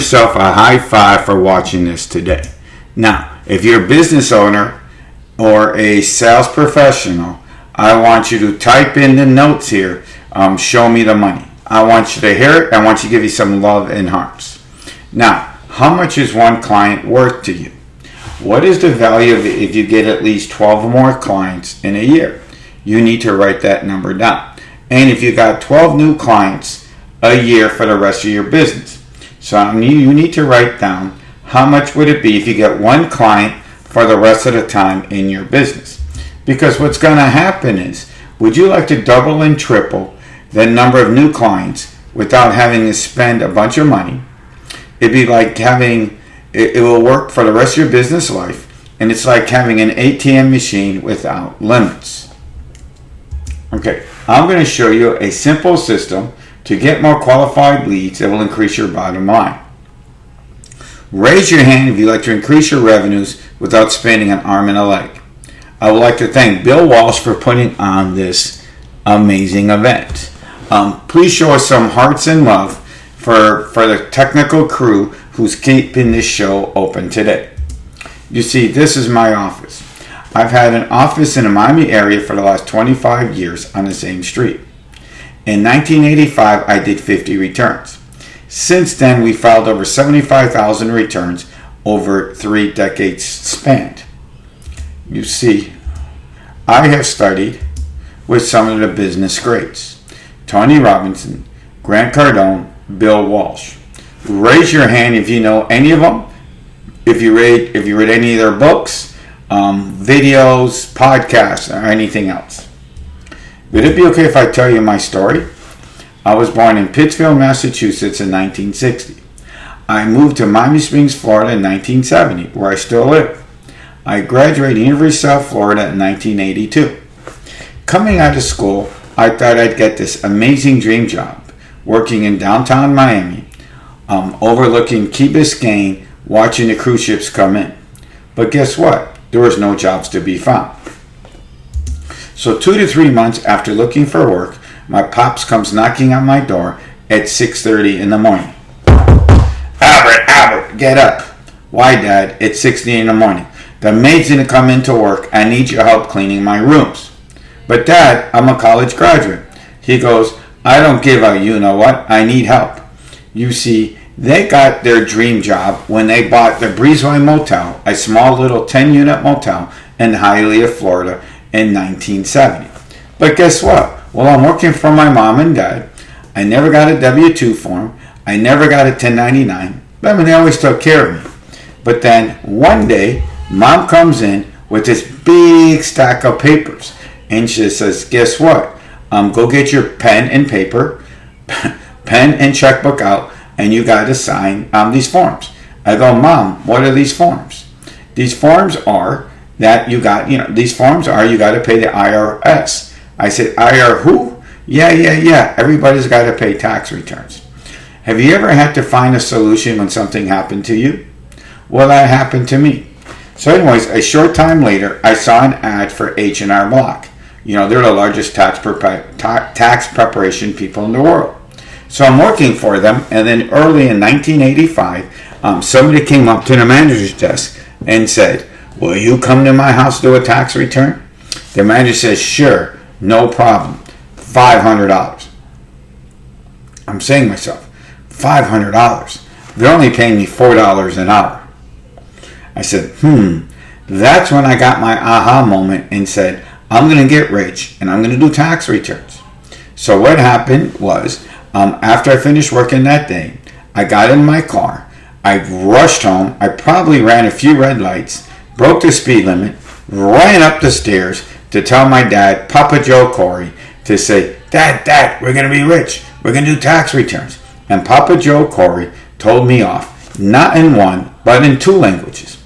Yourself a high five for watching this today. Now, if you're a business owner or a sales professional, I want you to type in the notes here, show me the money. I want you to hear it. I want you to give you some love and hearts. Now, how much is one client worth to you? What is the value of it if you get at least 12 more clients in a year? You need to write that number down. And if you got 12 new clients a year for the rest of your business. So you need to write down how much would it be if you get one client for the rest of the time in your business. Because what's going to happen is, would you like to double and triple the number of new clients without having to spend a bunch of money? It'd be like it will work for the rest of your business life, and it's like having an ATM machine without limits. Okay, I'm going to show you a simple system to get more qualified leads that will increase your bottom line. Raise your hand if you'd like to increase your revenues without spending an arm and a leg. I would like to thank Bill Walsh for putting on this amazing event. Please show us some hearts and love for the technical crew who's keeping this show open today. You see, this is my office. I've had an office in the Miami area for the last 25 years on the same street. In 1985, I did 50 returns. Since then, we filed over 75,000 returns over 3 decades spanned. You see, I have studied with some of the business greats: Tony Robinson, Grant Cardone, Bill Walsh. Raise your hand if you know any of them. If you read any of their books, videos, podcasts, or anything else. Would it be okay if I tell you my story? I was born in Pittsfield, Massachusetts in 1960. I moved to Miami Springs, Florida in 1970, where I still live. I graduated University of South Florida in 1982. Coming out of school, I thought I'd get this amazing dream job, working in downtown Miami, overlooking Key Biscayne, watching the cruise ships come in. But guess what? There was no jobs to be found. So 2 to 3 months after looking for work, my pops comes knocking on my door at 6:30 in the morning. Albert, get up. Why, Dad? It's 6:30 in the morning. The maid's gonna come into work. I need your help cleaning my rooms. But Dad, I'm a college graduate. He goes, I don't give a you know what. I need help. You see, they got their dream job when they bought the Breezeway Motel, a small little 10-unit motel in Hialeah, Florida, in 1970. But guess what? Well, I'm working for my mom and dad. I never got a W-2 form. I never got a 1099. I mean, they always took care of me. But then one day, Mom comes in with this big stack of papers. And she says, guess what? Go get your pen and paper, pen and checkbook out, and you got to sign these forms. I go, Mom, what are these forms? These forms are that you got to pay the IRS. I said, IR who? Yeah. Everybody's got to pay tax returns. Have you ever had to find a solution when something happened to you? Well, that happened to me. So anyways, a short time later, I saw an ad for H&R Block. They're the largest tax preparation people in the world. So I'm working for them, and then early in 1985, somebody came up to the manager's desk and said, will you come to my house to do a tax return? The manager says, sure, no problem. $500. I'm saying to myself, $500. They're only paying me $4 an hour. I said, That's when I got my aha moment and said, I'm going to get rich and I'm going to do tax returns. So what happened was, after I finished working that day, I got in my car. I rushed home. I probably ran a few red lights, broke the speed limit, ran up the stairs to tell my dad, Papa Joe Corey, to say, Dad, we're going to be rich. We're going to do tax returns. And Papa Joe Corey told me off, not in one, but in 2 languages.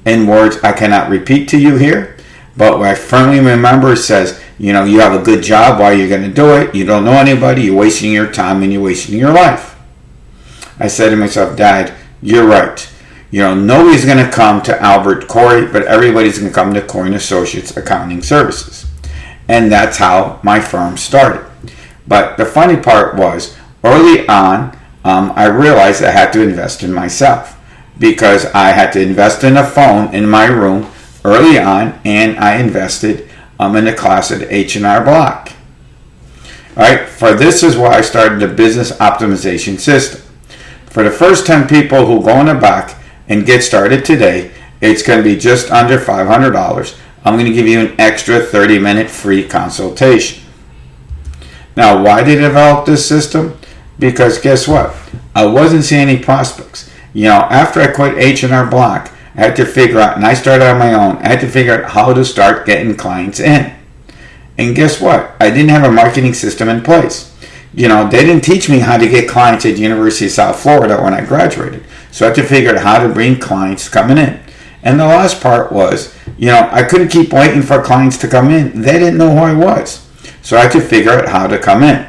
In words I cannot repeat to you here, but what I firmly remember says, you have a good job, why you're going to do it, you don't know anybody, you're wasting your time and you're wasting your life. I said to myself, Dad, you're right. Nobody's going to come to Albert Corey, but everybody's going to come to Corey & Associates Accounting Services. And that's how my firm started. But the funny part was, early on, I realized I had to invest in myself because I had to invest in a phone in my room early on, and I invested in a class at H&R Block. All right, for this is why I started the business optimization system. For the first 10 people who go in the back and get started today, it's going to be just under $500. I'm going to give you an extra 30-minute free consultation. Now, why did I develop this system? Because guess what? I wasn't seeing any prospects. After I quit H&R Block, I had to figure out, and I started on my own, I had to figure out how to start getting clients in. And guess what? I didn't have a marketing system in place. They didn't teach me how to get clients at the University of South Florida when I graduated. So I had to figure out how to bring clients coming in. And the last part was, I couldn't keep waiting for clients to come in. They didn't know who I was. So I had to figure out how to come in.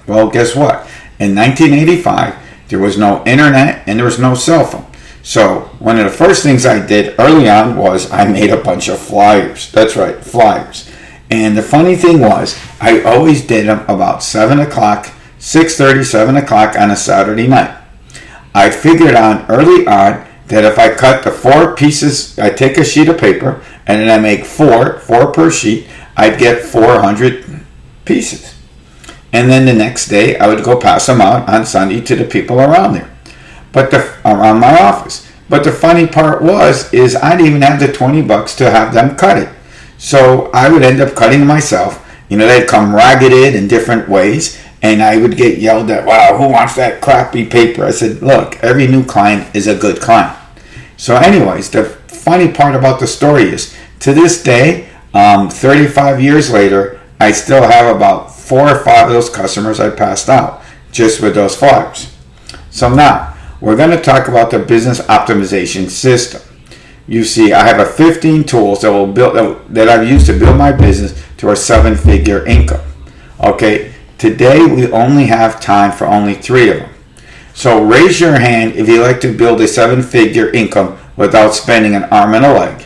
Well, guess what? In 1985, there was no internet and there was no cell phone. So one of the first things I did early on was I made a bunch of flyers. That's right, flyers. And the funny thing was, I always did them about 7 o'clock, 6:30, 7 o'clock on a Saturday night. I figured out early on that if I cut the 4 pieces, I take a sheet of paper and then I make 4 per sheet, I'd get 400 pieces. And then the next day I would go pass them out on Sunday to the people around there, around my office. But the funny part is I didn't even have the $20 to have them cut it. So I would end up cutting myself. They'd come ragged in different ways, and I would get yelled at, wow, who wants that crappy paper? I said, look, every new client is a good client. So anyways, the funny part about the story is, to this day, 35 years later, I still have about 4 or 5 of those customers I passed out just with those flyers. So now, we're going to talk about the business optimization system. You see, I have 15 tools that I've used to build my business to a 7-figure income. Okay, today we only have time for only 3 of them. So raise your hand if you like to build a 7-figure income without spending an arm and a leg.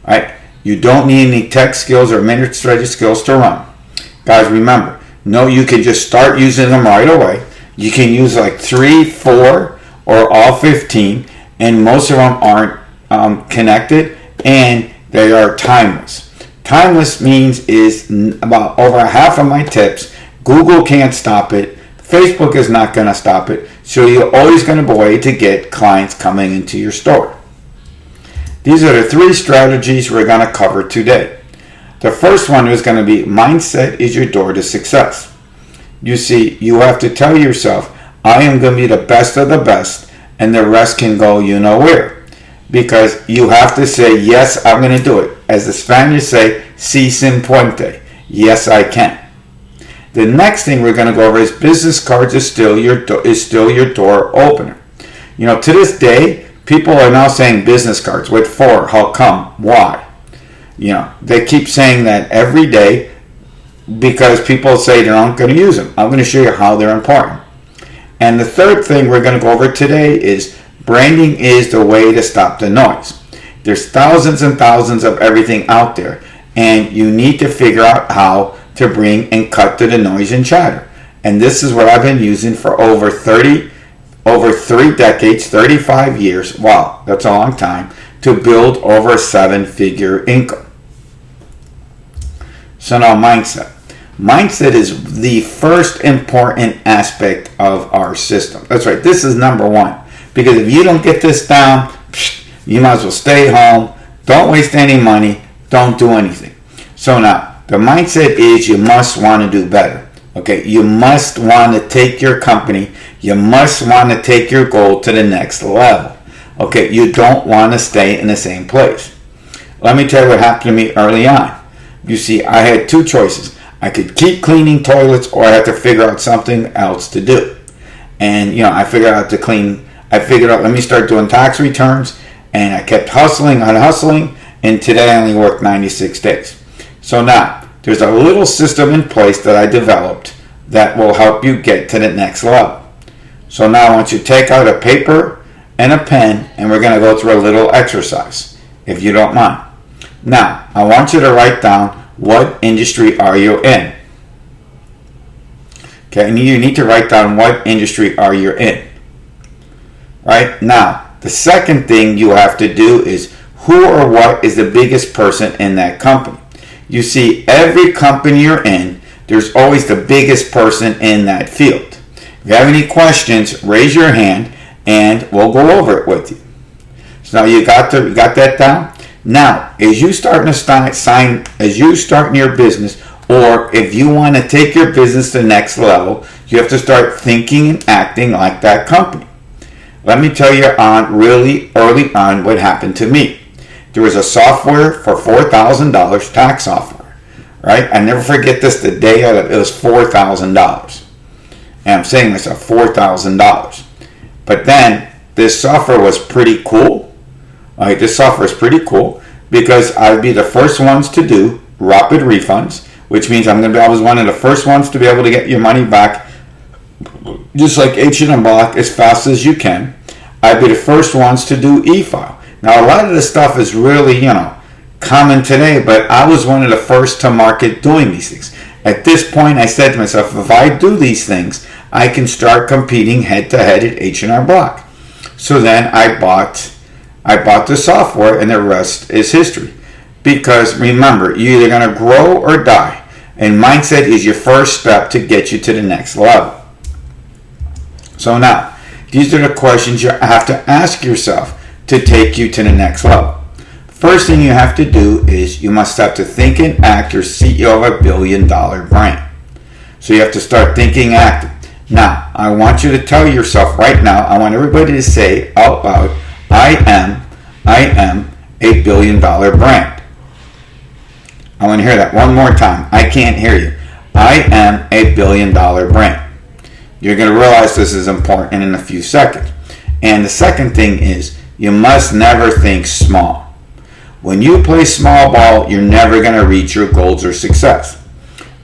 All right, you don't need any tech skills or administrative skills to run. Guys, remember, no, you can just start using them right away. You can use like 3, 4, or all 15, and most of them aren't connected, and they are timeless. Timeless means is about over half of my tips. Google can't stop it. Facebook is not going to stop it. So you're always going to be a way to get clients coming into your store. These are the 3 strategies we're going to cover today. The first one is going to be mindset is your door to success. You see, you have to tell yourself, I am going to be the best of the best, and the rest can go you know where. Because you have to say, yes, I'm going to do it. As the Spaniards say, si sin puente. Yes, I can. The next thing we're going to go over is business cards is still your door opener. To this day, people are now saying business cards with 4. How come? Why? They keep saying that every day because people say they're not going to use them. I'm going to show you how they're important. And the third thing we're going to go over today is branding is the way to stop the noise. There's thousands and thousands of everything out there, and you need to figure out how to bring and cut to the noise and chatter. And this is what I've been using for over 3 decades, 35 years. Wow, that's a long time, to build over a 7-figure income. So now mindset. Mindset is the first important aspect of our system. That's right, this is number 1. Because if you don't get this down, you might as well stay home. Don't waste any money. Don't do anything. So now, the mindset is you must want to do better. Okay, you must want to take your company, you must want to take your goal to the next level. Okay, you don't want to stay in the same place. Let me tell you what happened to me early on. You see, I had 2 choices. I could keep cleaning toilets, or I had to figure out something else to do. And, I figured out let me start doing tax returns, and I kept hustling, and today I only work 96 days. So now, there's a little system in place that I developed that will help you get to the next level. So now I want you to take out a paper and a pen, and we're going to go through a little exercise, if you don't mind. Now, I want you to write down, what industry are you in? Okay, and you need to write down what industry are you in. Right? Now, the second thing you have to do is who or what is the biggest person in that company. You see, every company you're in, there's always the biggest person in that field. If you have any questions, raise your hand and we'll go over it with you. So now you got that down? Now, as you start your business, or if you want to take your business to the next level, you have to start thinking and acting like that company. Let me tell you really early on what happened to me. There was a software for $4,000, tax software, right? I never forget this, the day it was $4,000. And I'm saying myself, $4,000. But then this software was pretty cool. Right? This software is pretty cool because I'd be the first ones to do rapid refunds, which means I was one of the first ones to be able to get your money back, just like H&M Block, as fast as you can. I'd be the first ones to do e-file. Now, a lot of this stuff is really, common today, but I was one of the first to market doing these things. At this point, I said to myself, if I do these things, I can start competing head-to-head at H&R Block. So then I bought the software, and the rest is history. Because remember, you're either going to grow or die. And mindset is your first step to get you to the next level. So now, these are the questions you have to ask yourself to take you to the next level. First thing you have to do is you must have to think and act your CEO of $1 billion brand. So you have to start thinking and acting. Now, I want you to tell yourself right now, I want everybody to say out loud, I am a $1 billion brand. I want to hear that one more time. I can't hear you. I am a $1 billion brand. You're going to realize this is important in a few seconds. And the second thing is, you must never think small. When you play small ball, you're never going to reach your goals or success.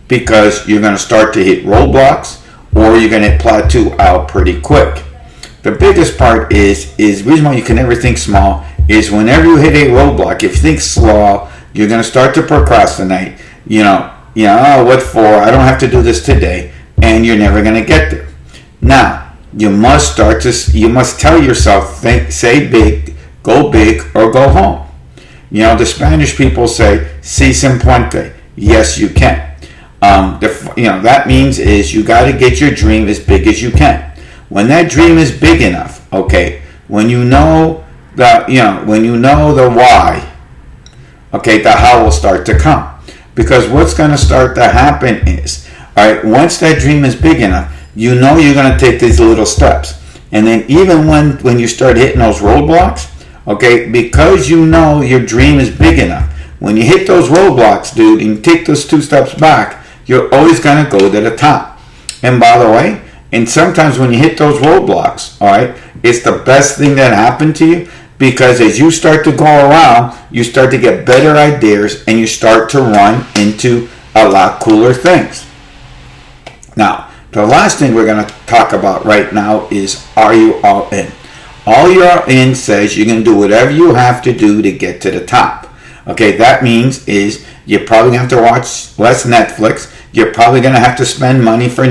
Because you're going to start to hit roadblocks, or you're going to plateau out pretty quick. The biggest part is the reason why you can never think small is whenever you hit a roadblock, if you think slow, you're going to start to procrastinate. Oh, what for? I don't have to do this today. And you're never going to get there. Now, you must tell yourself, say big, or go home. The Spanish people say, si se puede. Yes, you can. That means is you got to get your dream as big as you can. When that dream is big enough, okay, when you know the why, okay, the how will start to come. Because what's going to start to happen is, all right, once that dream is big enough, you're going to take these little steps. And then even when you start hitting those roadblocks, okay, because you know your dream is big enough, when you hit those roadblocks, dude, and you take those 2 steps back, you're always going to go to the top. And by the way, and sometimes when you hit those roadblocks, all right, it's the best thing that happened to you, because as you start to go around, you start to get better ideas and you start to run into a lot cooler things. Now, the last thing we're going to talk about right now is, are you all in? All you are in says you're going to do whatever you have to do to get to the top. Okay, that means is you're probably going to have to watch less Netflix. You're probably going to have to spend money for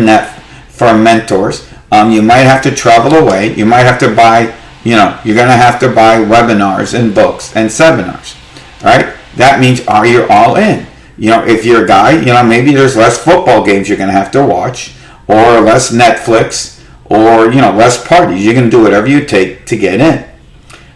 mentors. You might have to travel away. You might have to buy, you're going to have to buy webinars and books and seminars. All right, that means are you all in? If you're a guy, maybe there's less football games you're going to have to watch, or less Netflix, or, less parties. You're going to do whatever you take to get in.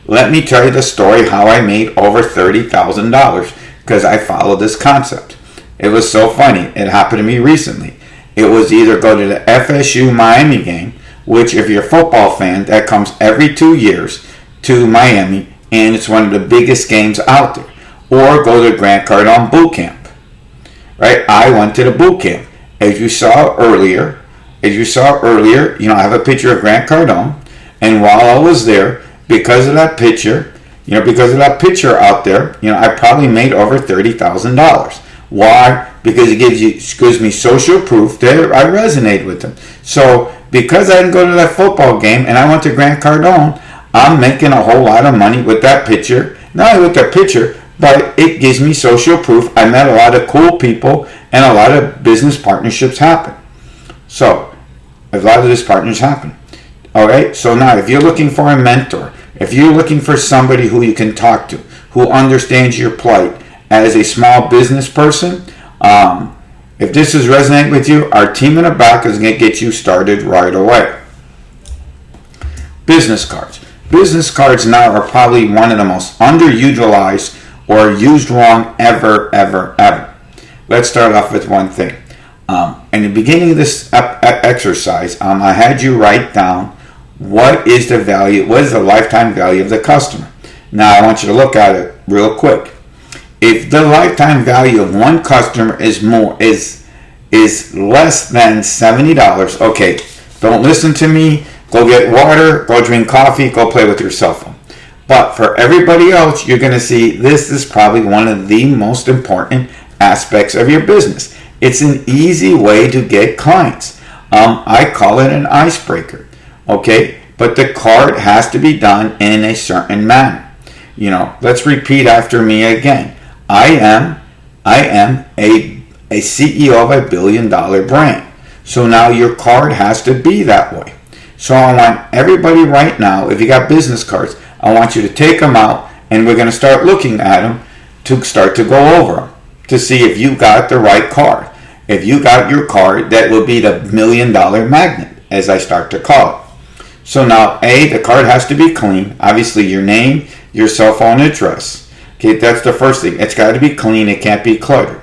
Let me tell you the story how I made over $30,000 because I followed this concept. It was so funny. It happened to me recently. It was either go to the FSU Miami game, which if you're a football fan, that comes every 2 years to Miami, and it's one of the biggest games out there, or go to Grant Cardone boot camp. Right? I went to the boot camp. As you saw earlier, I have a picture of Grant Cardone, and while I was there, because of that picture out there, I probably made over $30,000. Why? Because it gives me social proof that I resonate with them. So because I didn't go to that football game and I went to Grant Cardone, I'm making a whole lot of money with that picture. Not only with that picture, but it gives me social proof. I met a lot of cool people and a lot of business partnerships happen. So A lot of these partners happen. All right. So now, if you're looking for a mentor, if you're looking for somebody who you can talk to, who understands your plight as a small business person, if this is resonating with you, our team in the back is going to get you started right away. Business cards. Business cards now are probably one of the most underutilized or used wrong ever. Let's start off with one thing. In the beginning of this exercise, I had you write down what is the lifetime value of the customer. Now I want you to look at it real quick. If the lifetime value of one customer is less than $70, okay, don't listen to me. Go get water, go drink coffee, go play with your cell phone. But for everybody else, you're going to see this is probably one of the most important aspects of your business. It's an easy way to get clients. I call it an icebreaker. Okay, but the card has to be done in a certain manner. Let's repeat after me again. I am a CEO of a $1 billion brand. So now your card has to be that way. So I want everybody right now, if you got business cards, I want you to take them out and we're going to start looking at them to start to go over them to see if you got the right card. If you got your card, that will be the $1 million magnet, as I start to call it. So now, the card has to be clean. Obviously, your name, your cell phone address. Okay, that's the first thing. It's got to be clean. It can't be cluttered.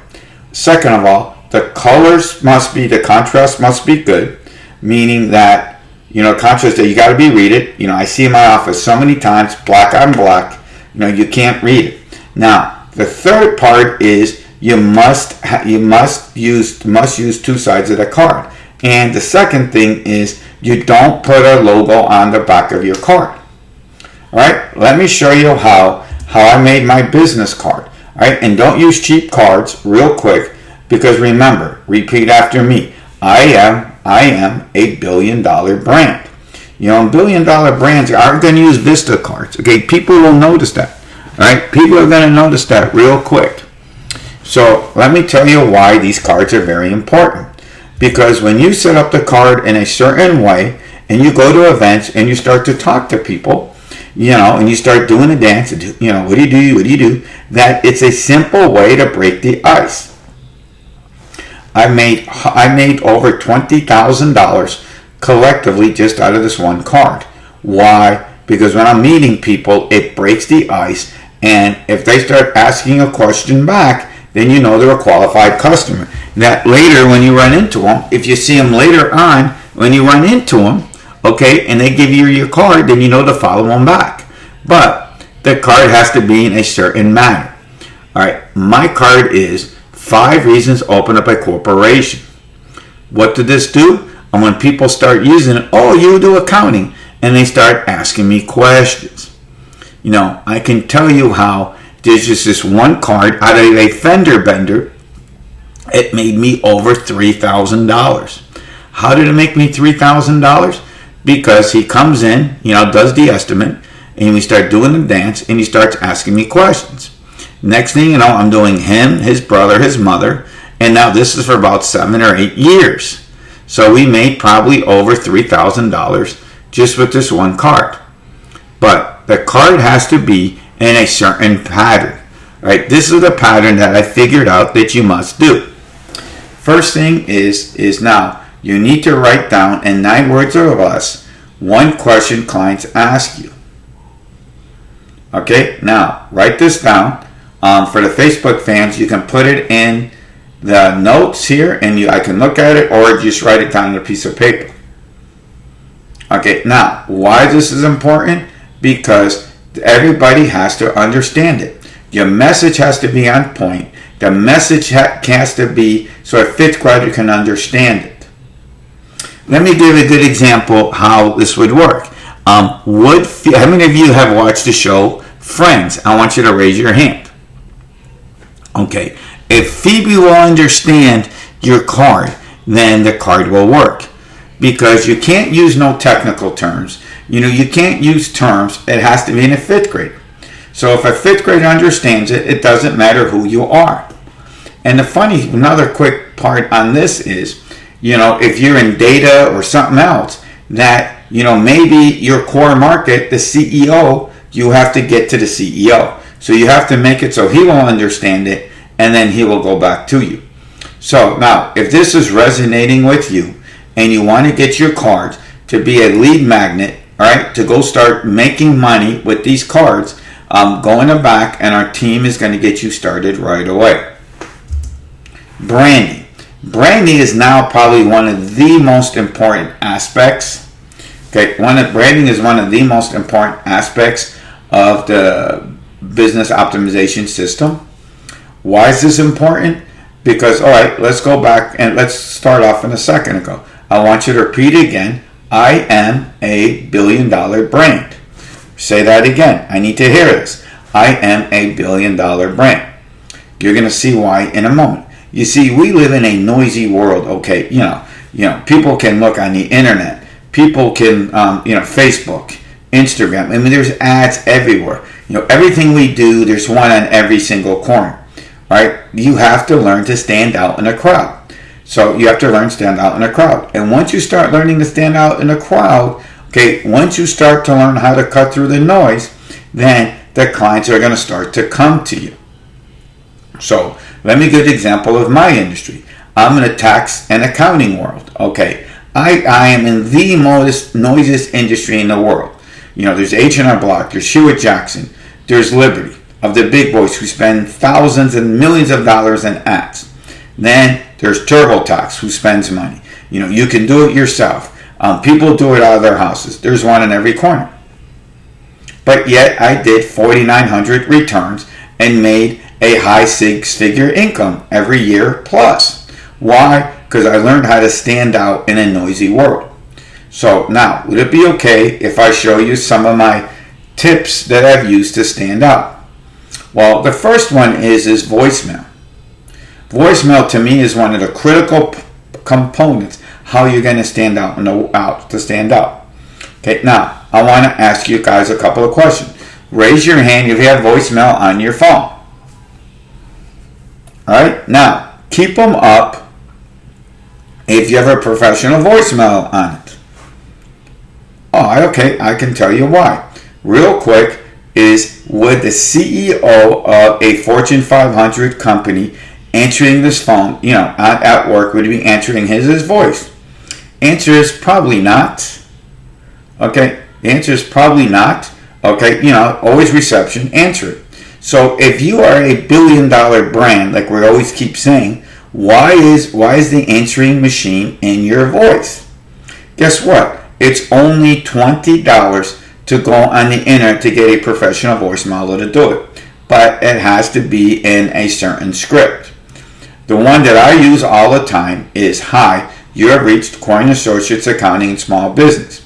Second of all, the contrast must be good, meaning that, contrast that you got to be read it. I see in my office so many times, black on black, you can't read it. Now, the third part is you must use two sides of the card. And the second thing is you don't put a logo on the back of your card. All right, let me show you how I made my business card. All right, and don't use cheap cards real quick, because remember, repeat after me. I am a $1 billion brand. $1 billion brands aren't going to use Vista cards. Okay, people will notice that. All right, people are going to notice that real quick. So let me tell you why these cards are very important. Because when you set up the card in a certain way and you go to events and you start to talk to people, and you start doing a dance, what do you do? That it's a simple way to break the ice. I made over $20,000 collectively just out of this one card. Why? Because when I'm meeting people, it breaks the ice, and if they start asking a question back, then they're a qualified customer. That later, when you run into them, if you see them later on, when you run into them, okay, and they give you your card, then to follow them back. But the card has to be in a certain manner. All right, my card is 5 reasons to open up a corporation. What did this do? And when people start using it, you do accounting, and they start asking me questions. I can tell you how there's just this one card out of a fender bender. It made me over $3,000. How did it make me $3,000? Because he comes in, does the estimate, and we start doing the dance, and he starts asking me questions. Next thing you know, I'm doing him, his brother, his mother, and now this is for about 7 or 8 years. So we made probably over $3,000 just with this one card. But the card has to be in a certain pattern. Right? This is the pattern that I figured out that you must do. First thing is now you need to write down in 9 words or less one question clients ask you. Okay, now write this down. For the Facebook fans, you can put it in the notes here, and I can look at it, or just write it down on a piece of paper. Okay, now why this is important? Because everybody has to understand it. Your message has to be on point. The message has to be so a 5th grader can understand it. Let me give a good example how this would work. How many of you have watched the show Friends? I want you to raise your hand. Okay, if Phoebe will understand your card, then the card will work. Because you can't use no technical terms. You can't use terms. It has to be in a 5th grade. So if a 5th grader understands it, it doesn't matter who you are. And another quick part on this is, If you're in data or something else, that, maybe your core market, the CEO, you have to get to the CEO. So you have to make it so he will understand it, and then he will go back to you. So now, if this is resonating with you, and you want to get your cards to be a lead magnet, all right, to go start making money with these cards, go in the back, and our team is going to get you started right away. Branding. Branding is now probably one of the most important aspects. Okay, branding is one of the most important aspects of the business optimization system. Why is this important? Because, all right, let's go back and let's start off in a second ago. I want you to repeat again. I am a billion-dollar brand. Say that again. I need to hear this. I am a billion-dollar brand. You're going to see why in a moment. You see, we live in a noisy world. Okay, people can look on the internet. People can, Facebook, Instagram. I mean, there's ads everywhere. Everything we do, there's one on every single corner. Right? You have to learn to stand out in a crowd. So you have to learn to stand out in a crowd. And once you start learning to stand out in a crowd, okay, once you start to learn how to cut through the noise, then the clients are going to start to come to you. So let me give an example of my industry. I'm in the tax and accounting world. Okay, I am in the most noisiest industry in the world. There's H&R Block, there's Hewitt Jackson, there's Liberty, of the big boys who spend thousands and millions of dollars in ads. Then there's TurboTax, who spends money. You can do it yourself. People do it out of their houses. There's one in every corner. But yet I did 4,900 returns and made a high six-figure income every year plus. Why? Because I learned how to stand out in a noisy world. So now, would it be okay if I show you some of my tips that I've used to stand out? Well, the first one is voicemail. Voicemail to me is one of the critical components how you're going to stand out to stand out. Okay, now I want to ask you guys a couple of questions. Raise your hand if you have voicemail on your phone. Alright, now keep them up if you have a professional voicemail on it. Oh, okay, I can tell you why. Real quick, would the CEO of a Fortune 500 company answering this phone, at work, would he be answering his voice? Answer is probably not. Okay, the answer is probably not. Okay, always reception, answer it. So if you are a billion-dollar brand, like we always keep saying, why is the answering machine in your voice? Guess what? It's only $20 to go on the internet to get a professional voicemail to do it. But it has to be in a certain script. The one that I use all the time is, hi, you have reached Coin Associates Accounting and Small Business.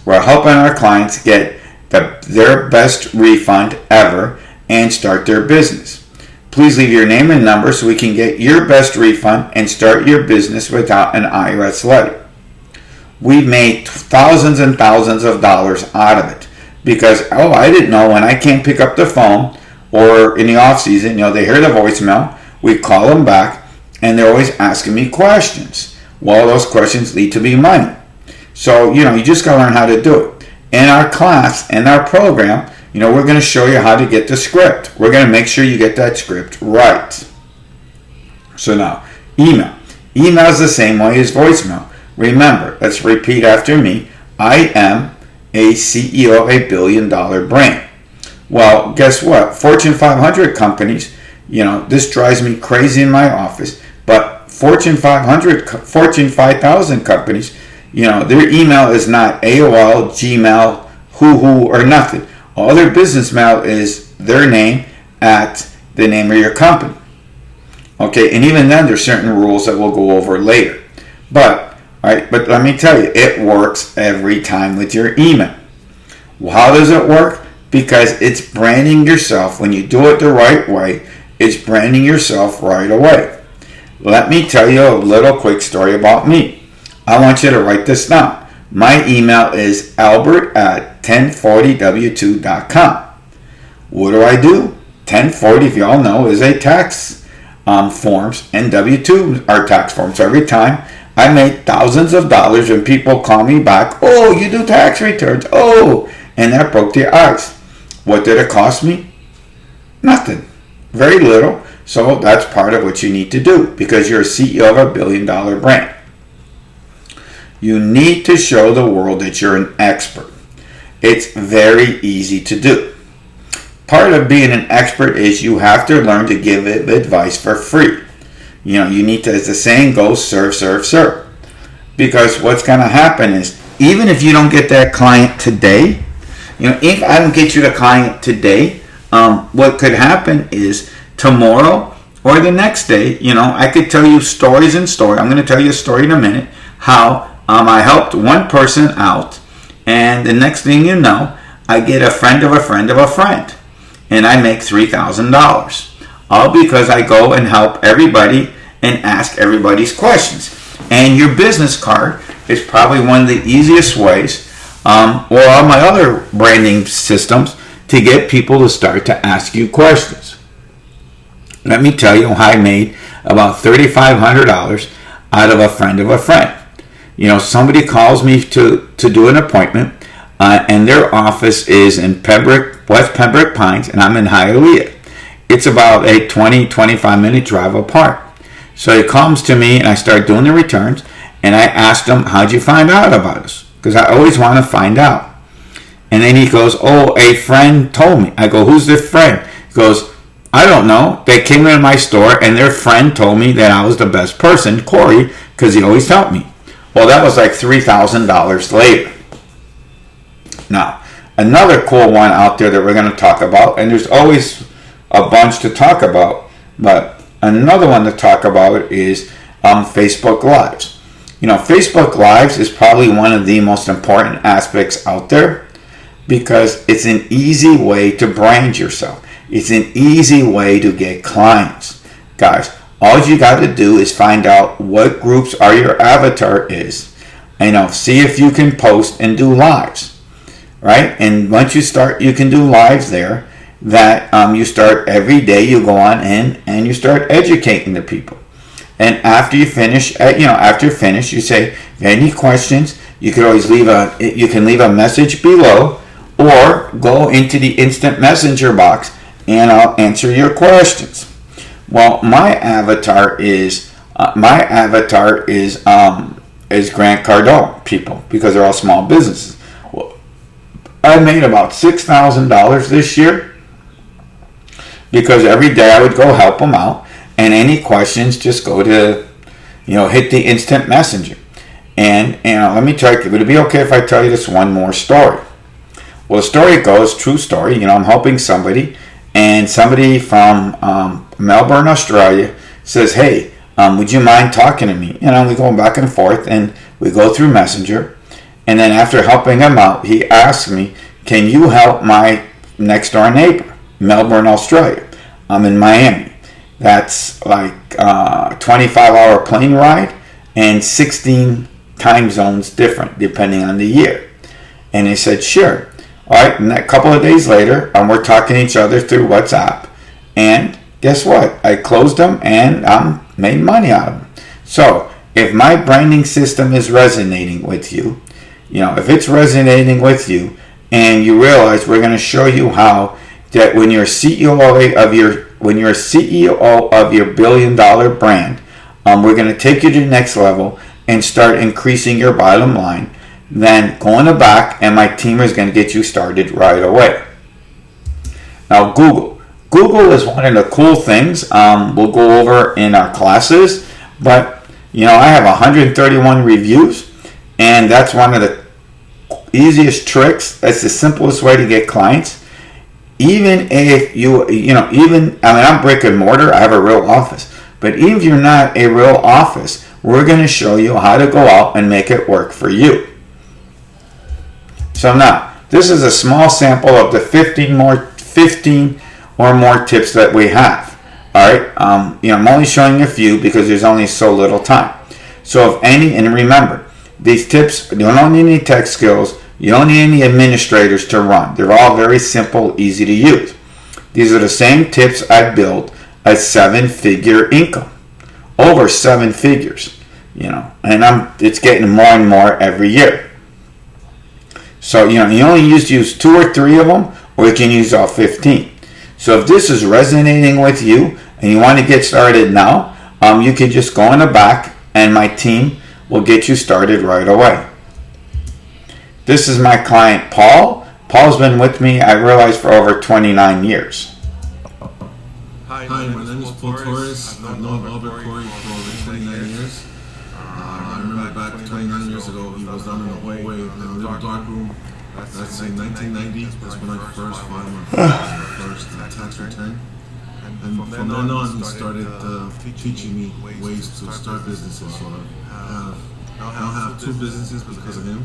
We're helping our clients get their best refund ever and start their business. Please leave your name and number so we can get your best refund and start your business without an IRS letter. We've made thousands and thousands of dollars out of it because, I didn't know when I can't pick up the phone or in the off season, they hear the voicemail, we call them back, and they're always asking me questions. Well, those questions lead to me money. So, you just got to learn how to do it. In our class, in our program, we're going to show you how to get the script. We're going to make sure you get that script right. So now, email. Email is the same way as voicemail. Remember, let's repeat after me. I am a CEO of a billion-dollar brand. Well, guess what? Fortune 500 companies, this drives me crazy in my office, but Fortune 500, Fortune 5000 companies, their email is not AOL, Gmail, Hoo-Hoo, or nothing. All their business mail is their name at the name of your company. Okay, and even then there's certain rules that we'll go over later. But let me tell you, it works every time with your email. Well, how does it work? Because it's branding yourself. When you do it the right way, it's branding yourself right away. Let me tell you a little quick story about me. I want you to write this down. My email is albert@1040w2.com. What do? 1040, if y'all know, is a tax forms, and W2 are tax forms. So every time I make thousands of dollars when people call me back. Oh, you do tax returns. Oh, and that broke their ice. What did it cost me? Nothing. Very little. So that's part of what you need to do because you're a CEO of a billion-dollar brand. You need to show the world that you're an expert. It's very easy to do. Part of being an expert is you have to learn to give advice for free. You need to, as the saying goes, serve, serve, serve. Because what's going to happen is, even if you don't get that client today, if I don't get you the client today, what could happen is tomorrow or the next day, I could tell you stories and stories. I'm going to tell you a story in a minute, how I helped one person out, and the next thing you know, I get a friend of a friend of a friend, and I make $3,000. All because I go and help everybody and ask everybody's questions. And your business card is probably one of the easiest ways, or all my other branding systems, to get people to start to ask you questions. Let me tell you how I made about $3,500 out of a friend of a friend. Somebody calls me to do an appointment, and their office is in West Pembroke Pines, and I'm in Hialeah. It's about a 20-25 minute drive apart. So he comes to me, and I start doing the returns, and I asked him, how'd you find out about us? Because I always want to find out. And then he goes, oh, a friend told me. I go, who's the friend? He goes, I don't know. They came into my store, and their friend told me that I was the best person, Corey, because he always helped me. Well, that was like $3,000 later. Now, another cool one out there that we're going to talk about, and there's always a bunch to talk about, but another one to talk about is Facebook Lives. Facebook Lives is probably one of the most important aspects out there because it's an easy way to brand yourself. It's an easy way to get clients. Guys, all you got to do is find out what groups are your avatar is. See if you can post and do lives, right? And once you start, you can do lives there. That you start every day. You go on in and you start educating the people. And after you finish, you say, any questions? You can always leave a message below, or go into the instant messenger box, and I'll answer your questions. Well, my avatar is Grant Cardone people because they're all small businesses. Well, I made about $6,000 this year because every day I would go help them out, and any questions, just go to, hit the instant messenger. And let me tell you, would it be okay if I tell you this one more story? Well, the story goes, true story. I'm helping somebody, and somebody from Melbourne, Australia, says, "Hey, would you mind talking to me?" We go back and forth, and we go through Messenger. And then after helping him out, he asked me, "Can you help my next door neighbor, Melbourne, Australia? I'm in Miami. That's like a 25-hour plane ride and 16 time zones different depending on the year." And he said, "Sure." All right, and a couple of days later, we're talking to each other through WhatsApp. And guess what? I closed them and made money out of them. So if my branding system is resonating with you, if it's resonating with you, and you realize we're going to show you how that when you're CEO of your billion-dollar brand, we're going to take you to the next level and start increasing your bottom line. Then go in the back, and my team is going to get you started right away. Now, Google is one of the cool things we'll go over in our classes, but I have 131 reviews, and that's one of the easiest tricks. That's the simplest way to get clients. Even if I'm brick and mortar, I have a real office, but even if you're not a real office, we're going to show you how to go out and make it work for you. So now, this is a small sample of the 15 or more tips that we have. All right, I'm only showing a few because there's only so little time. So if any, and remember, these tips, you don't need any tech skills, you don't need any administrators to run. They're all very simple, easy to use. These are the same tips I built a 7-figure income, over 7 figures. and it's getting more and more every year. So, you only use 2 or 3 of them, or you can use all 15. So if this is resonating with you and you want to get started now, you can just go in the back and my team will get you started right away. This is my client, Paul. Paul's been with me, I realized, for over 29 years. Hi, my name is Paul Torres. I've known Albert Corey for over 29 years. I remember back 29 years ago, he was down in the hallway in a little dark room. That's in 1990. That's when I first filed my first tax return. And from then on, he started teaching me ways to start businesses. So I now have 2 businesses because of him.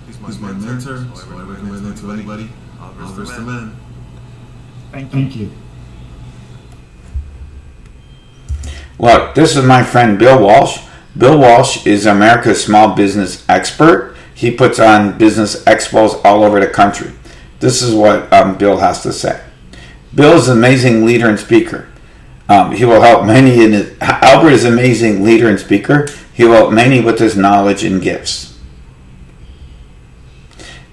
He's my mentor, so I recommend it to anybody. Albert's the man. Thank you. Look, this is my friend Bill Walsh. Bill Walsh is America's small business expert. He puts on business expos all over the country. This is what Bill has to say. Bill is an amazing leader and speaker. He will help many Albert is an amazing leader and speaker. He will help many with his knowledge and gifts.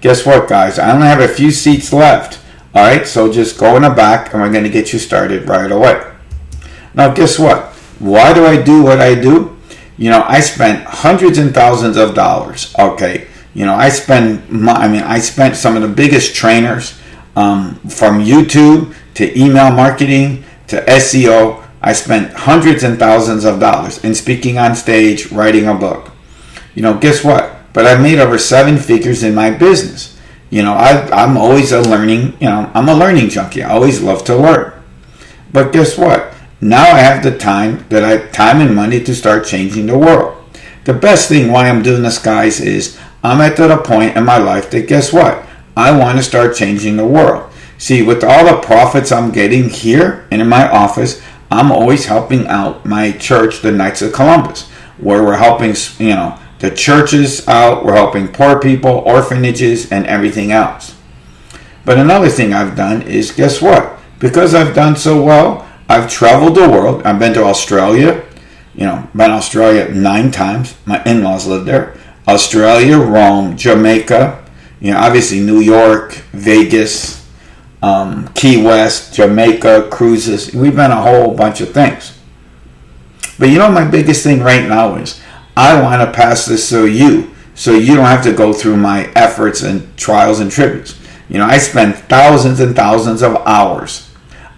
Guess what, guys? I only have a few seats left. All right, so just go in the back and we're going to get you started right away. Now, guess what? Why do I do what I do? I spent hundreds and thousands of dollars. Okay, I spent some of the biggest trainers from YouTube to email marketing to SEO. I spent hundreds and thousands of dollars in speaking on stage, writing a book. Guess what? But I made over 7 figures in my business. I'm always I'm a learning junkie. I always love to learn. But guess what? Now I have the time and money to start changing the world. The best thing why I'm doing this, guys, is I'm at the point in my life that guess what? I want to start changing the world. See, with all the profits I'm getting here and in my office, I'm always helping out my church, the Knights of Columbus, where we're helping, the churches out, we're helping poor people, orphanages, and everything else. But another thing I've done is, guess what? Because I've done so well, I've traveled the world. I've been to Australia, been to Australia 9 times. My in-laws live there. Australia, Rome, Jamaica, obviously New York, Vegas, Key West, Jamaica, cruises. We've been a whole bunch of things. But my biggest thing right now is I want to pass this so you don't have to go through my efforts and trials and tributes. I spend thousands and thousands of hours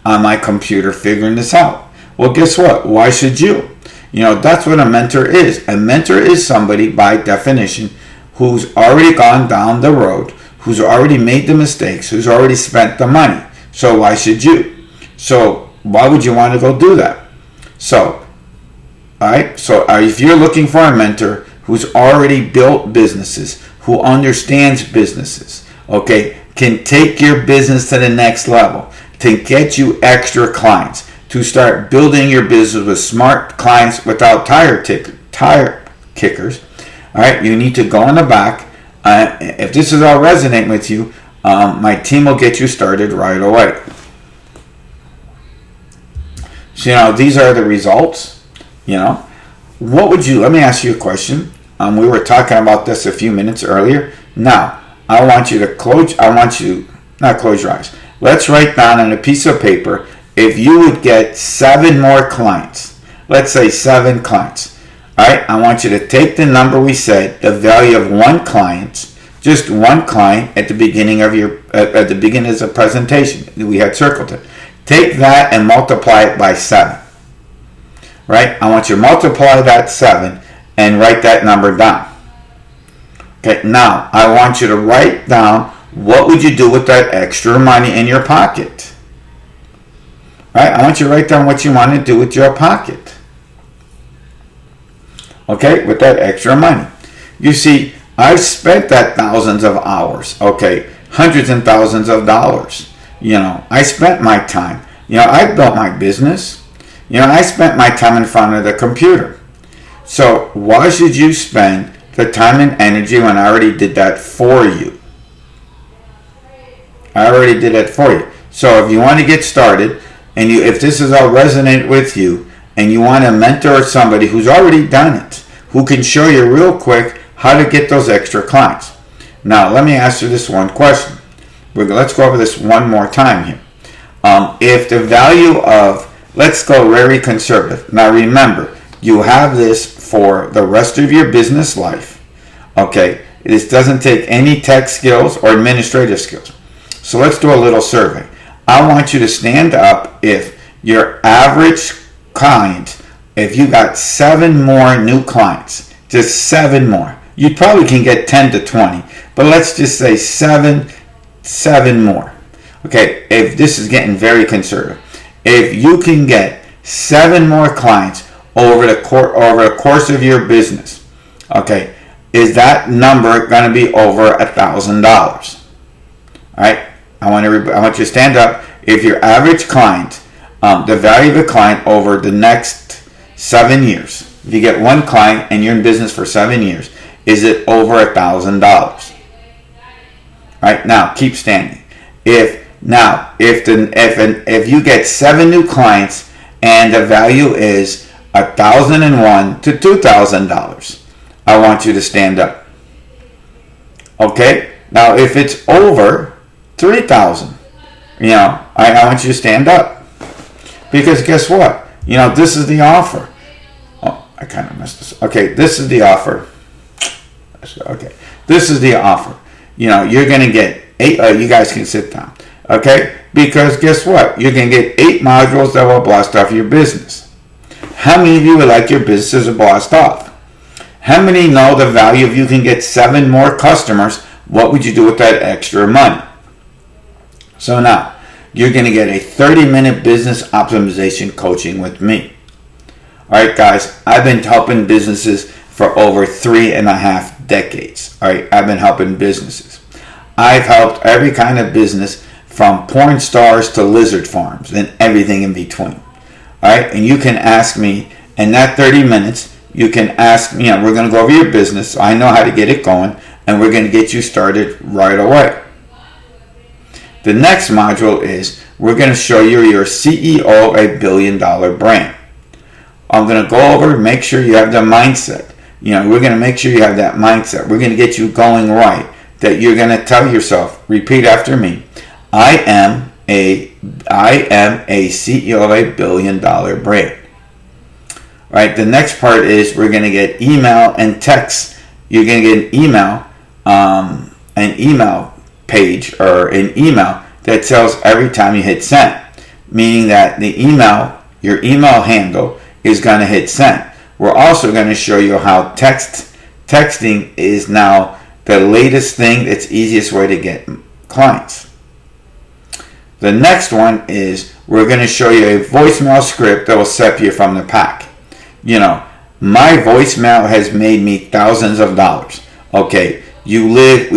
on my computer figuring this out. Well, guess what? Why should you? That's what a mentor is. A mentor is somebody, by definition, who's already gone down the road, who's already made the mistakes, who's already spent the money. So why should you? So why would you want to go do that? So, all right. So if you're looking for a mentor who's already built businesses, who understands businesses, okay, can take your business to the next level, to get you extra clients, to start building your business with smart clients without tire kickers. All right, you need to go in the back. If this is all resonating with you, my team will get you started right away. So these are the results. What would you? Let me ask you a question. We were talking about this a few minutes earlier. Now I want you to not close your eyes. Let's write down on a piece of paper if you would get 7 more clients. Let's say 7 clients. All right, I want you to take the number we said, the value of 1 client, just 1 client at the beginning of at the beginning of the presentation. We had circled it. Take that and multiply it by 7. Right? I want you to multiply that 7 and write that number down. Okay, now I want you to write down what would you do with that extra money in your pocket. Right? I want you to write down what you want to do with your pocket. Okay, with that extra money. You see, I've spent that thousands of hours, okay, hundreds and thousands of dollars. I spent my time. I built my business. I spent my time in front of the computer. So why should you spend the time and energy when I already did that for you? I already did it for you. So if you want to get started, and if this is all resonant with you, and you want to mentor somebody who's already done it, who can show you real quick how to get those extra clients. Now, let me answer this one question. Let's go over this one more time here. If the value of, let's go very conservative. Now remember, you have this for the rest of your business life. Okay, this doesn't take any tech skills or administrative skills. So let's do a little survey. I want you to stand up if your average client, if you got 7 more new clients, just 7 more. You probably can get 10 to 20, but let's just say 7 more. Okay, if this is getting very conservative, if you can get 7 more clients over the course of your business, okay, is that number going to be over $1,000? All right, I want you to stand up. If your average client, the value of a client over the next 7 years, if you get 1 client and you're in business for 7 years, is it over $1,000? All right, now keep standing. If you get 7 new clients and the value is $1,001 to $2,000, I want you to stand up. Okay, now if it's over $3,000, I want you to stand up, because guess what? This is the offer. Oh, I kind of messed this up. Okay, this is the offer. Okay, this is the offer. You're going to get 8. You guys can sit down. Okay, because guess what? You're going to get 8 modules that will blast off your business. How many of you would like your businesses to blast off? How many know the value of you can get 7 more customers? What would you do with that extra money? So now, you're going to get a 30-minute business optimization coaching with me. Alright guys, I've been helping businesses for over 3.5 decades. Alright, I've been helping businesses. I've helped every kind of business, from porn stars to lizard farms and everything in between. Alright, and you can ask me in that 30 minutes, you can ask me, we're going to go over your business, so I know how to get it going, and we're going to get you started right away. The next module is, we're going to show you your CEO of a billion-dollar brand. I'm going to go over, make sure you have the mindset. We're going to make sure you have that mindset. We're going to get you going right, that you're going to tell yourself, repeat after me, I am a CEO of a billion-dollar brand. Right. The next part is, we're going to get email and text. You're going to get an email page or an email that tells every time you hit send, meaning that your email handle is going to hit send. We're also going to show you how texting is now the latest thing, that's easiest way to get clients. The next one is, we're going to show you a voicemail script that will separate you from the pack. My voicemail has made me thousands of dollars. Okay, we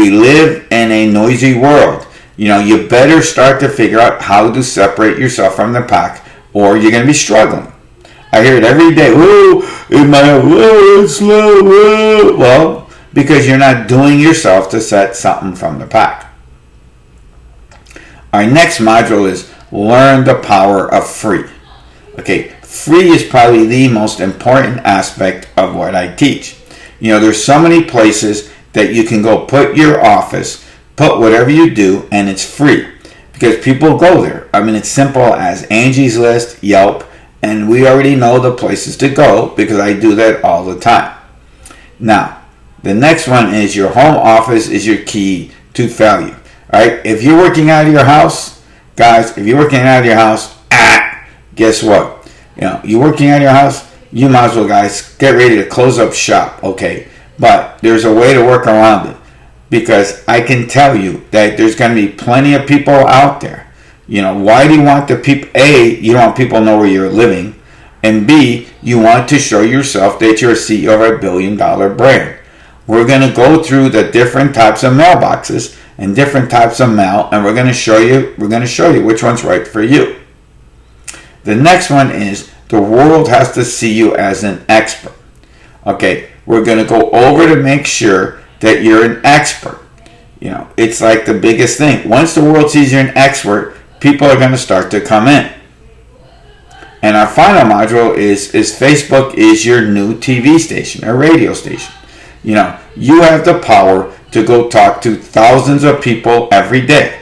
live in a noisy world. You better start to figure out how to separate yourself from the pack, or you're going to be struggling. I hear it every day. It's slow. Well, because you're not doing yourself to set something from the pack. Our next module is, learn the power of free. Okay, free is probably the most important aspect of what I teach. There's so many places that you can go put your office, put whatever you do, and it's free, because people go there. It's simple as Angie's List, Yelp, and we already know the places to go because I do that all the time. Now, the next one is, your home office is your key to value. All right, if you're working out of your house, guys, guess what? You're working out of your house, you might as well, guys, get ready to close up shop, okay? But there's a way to work around it, because I can tell you that there's going to be plenty of people out there. Why do you want the people? A, you don't want people to know where you're living, and B, you want to show yourself that you're a CEO of a billion-dollar brand. We're going to go through the different types of mailboxes and different types of mail, and we're going to show you which one's right for you. The next one is, the world has to see you as an expert. Okay, we're going to go over to make sure that you're an expert. It's like the biggest thing. Once the world sees you're an expert, people are going to start to come in. And our final module is Facebook is your new TV station or radio station. You know, you have the power to go talk to thousands of people every day.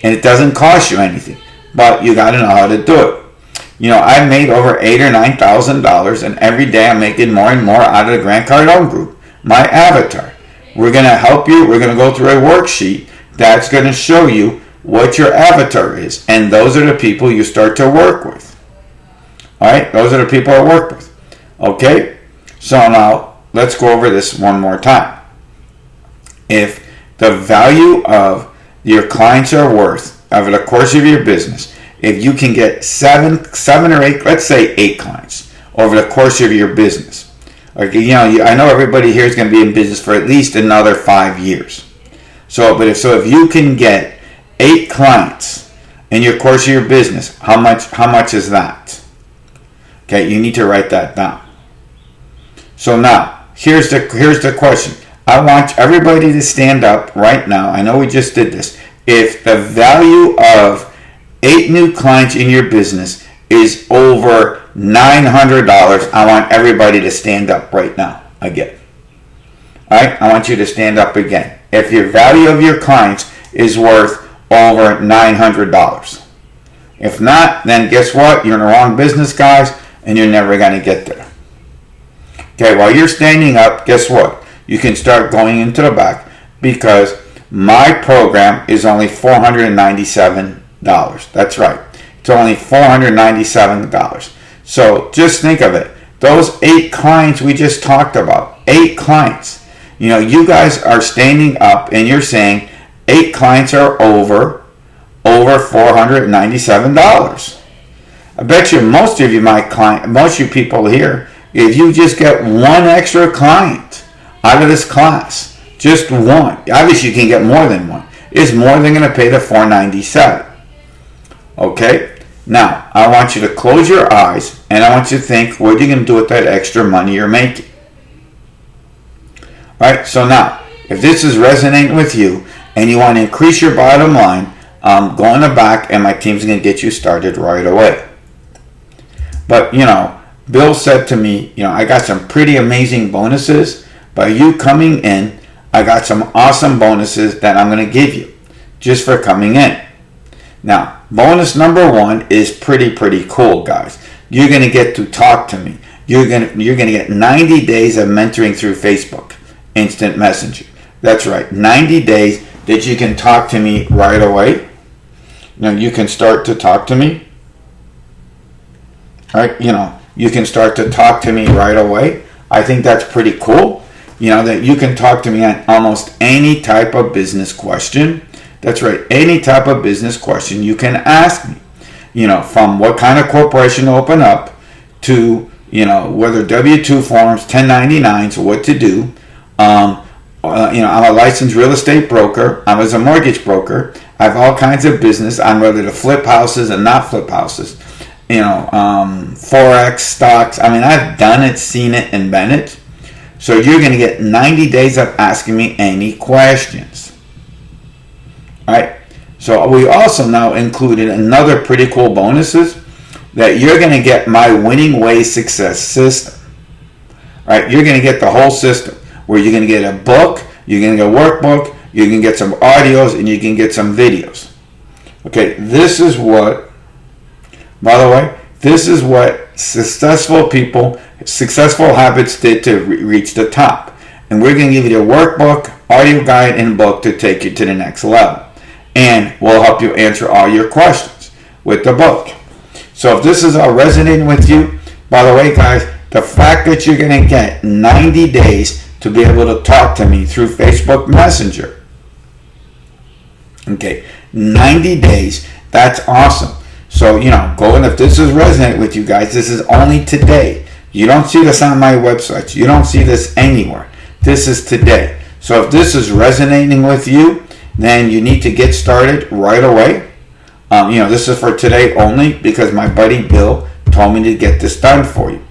And it doesn't cost you anything. But you got to know how to do it. You know, I've made over $8,000 or $9,000, and every day I'm making more and more out of the Grant Cardone Group. My avatar. We're going to help you. We're going to go through a worksheet that's going to show you what your avatar is. And those are the people you start to work with. Alright? Those are the people I work with. Okay? So now, let's go over this one more time. If the value of your clients are worth, over the course of your business, if you can get seven or eight, let's say 8 clients over the course of your business. Okay, you know, I know everybody here is going to be in business for at least another 5 years. So if you can get 8 clients in your course of your business, how much is that? Okay, you need to write that down. So now, here's the question. I want everybody to stand up right now. I know we just did this. If the value of 8 new clients in your business is over $900, I want everybody to stand up right now again. Alright, I want you to stand up again. If your value of your clients is worth over $900. If not, then guess what? You're in the wrong business, guys, and you're never going to get there. Okay, while you're standing up, guess what? You can start going into the back because my program is only $497. That's right. It's only $497. So just think of it. Those 8 clients we just talked about. 8 clients. You know, you guys are standing up and you're saying 8 clients are over $497. I bet you most of you people here, if you just get one extra client out of this class, just one, obviously you can get more than one, is more than going to pay the $497. Okay? Now, I want you to close your eyes and I want you to think, what are you going to do with that extra money you're making? Alright, so now, if this is resonating with you and you want to increase your bottom line, go in the back and my team's going to get you started right away. But, you know, Bill said to me, you know, I got some pretty amazing bonuses. By you coming in, I got some awesome bonuses that I'm going to give you just for coming in. Now, bonus number 1 is pretty cool, guys. You're going to get to talk to me. You're going to get 90 days of mentoring through Facebook Instant Messenger. That's right, 90 days that you can talk to me right away. You know, you can start to talk to me. Right? You know, you can start to talk to me right away. I think that's pretty cool. You know, that you can talk to me on almost any type of business question. That's right, any type of business question you can ask me. You know, from what kind of corporation to open up to, you know, whether W-2 forms, 1099s, what to do. You know, I'm a licensed real estate broker. I was a mortgage broker. I have all kinds of business on whether to flip houses and not flip houses. You know, Forex, stocks. I mean, I've done it, seen it, and been it. So you're going to get 90 days of asking me any questions. Alright? So we also now included another pretty cool bonuses that you're going to get my Winning Ways Success System. Alright? You're going to get the whole system where you're going to get a book, you're going to get a workbook, you can get some audios, and you can get some videos. Okay, this is what, by the way, this is what successful habits did to reach the top. And we're going to give you the workbook, audio guide, and book to take you to the next level. And we'll help you answer all your questions with the book. So if this is all resonating with you, by the way, guys, the fact that you're going to get 90 days to be able to talk to me through Facebook Messenger. Okay, 90 days, that's awesome. So, you know, go and if this is resonating with you guys, this is only today. You don't see this on my website. You don't see this anywhere. This is today. So if this is resonating with you, then you need to get started right away. You know, this is for today only because my buddy Bill told me to get this done for you.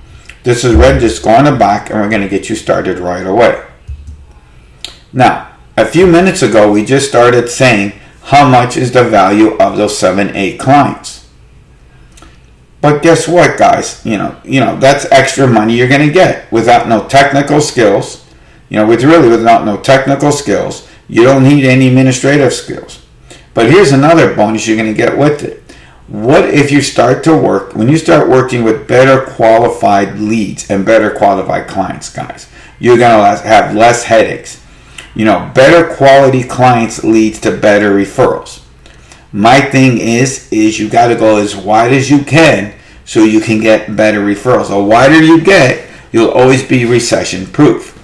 This is ready. Just go on the back and we're going to get you started right away. Now, a few minutes ago, we just started saying how much is the value of those 7-8 clients. But guess what, guys? That's extra money you're going to get without no technical skills. Without no technical skills. You don't need any administrative skills. But here's another bonus you're going to get with it. What if you start when you start working with better qualified leads and better qualified clients, guys? You're going to have less headaches. Better quality clients leads to better referrals. My thing is you got to go as wide as you can so you can get better referrals. The wider you get, you'll always be recession proof.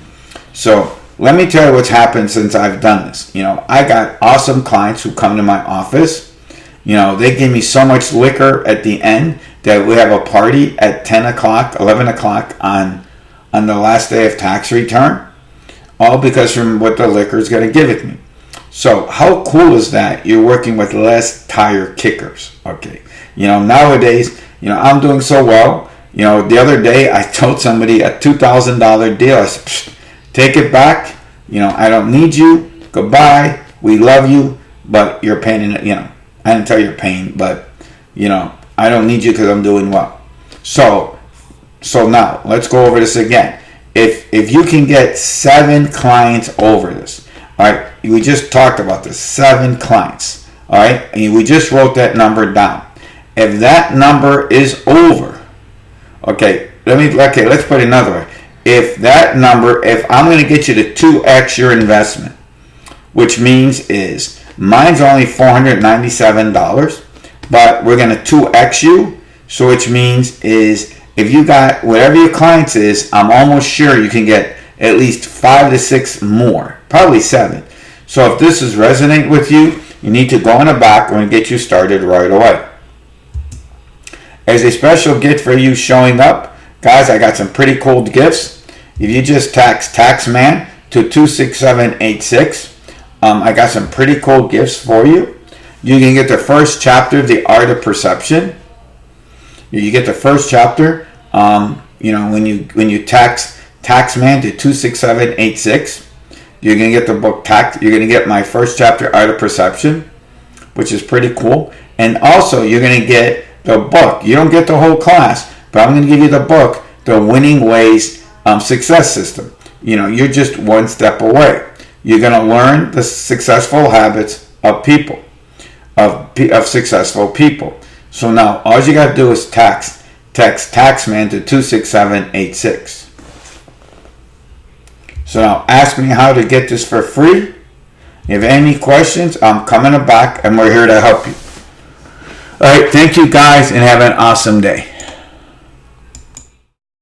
So let me tell you what's happened since I've done this. I got awesome clients who come to my office. They give me so much liquor at the end that we have a party at 10 o'clock, 11 o'clock on the last day of tax return. All because from what the liquor is going to give it me. So how cool is that? You're working with less tire kickers. Okay. Nowadays, I'm doing so well. The other day I told somebody a $2,000 deal. I said, take it back. I don't need you. Goodbye. We love you, but you're paying. I didn't tell you you're paying, but I don't need you because I'm doing well. So now let's go over this again. If you can get 7 clients over this, all right, we just talked about this, 7 clients, all right, and we just wrote that number down. If that number is over, let's put it another way. If I'm going to get you to 2x your investment, which means mine's only $497, but we're going to 2x you, so which means if you got whatever your clients is, I'm almost sure you can get at least 5 to 6 more, probably 7. So if this is resonate with you, you need to go in the back and get you started right away. As a special gift for you showing up, guys, I got some pretty cool gifts. If you just text Taxman to 26786, I got some pretty cool gifts for you. You can get the first chapter of The Art of Perception. You get the first chapter, when you text Taxman to 26786. You're gonna get the book You're gonna get my first chapter, Art of Perception, which is pretty cool. And also, you're gonna get the book. You don't get the whole class, but I'm gonna give you the book, The Winning Ways Success System. You're just one step away. You're gonna learn the successful habits of people, of successful people. So now, all you got to do is text Taxman to 26786. So now, ask me how to get this for free. If you have any questions, I'm coming back and we're here to help you. All right, thank you guys and have an awesome day.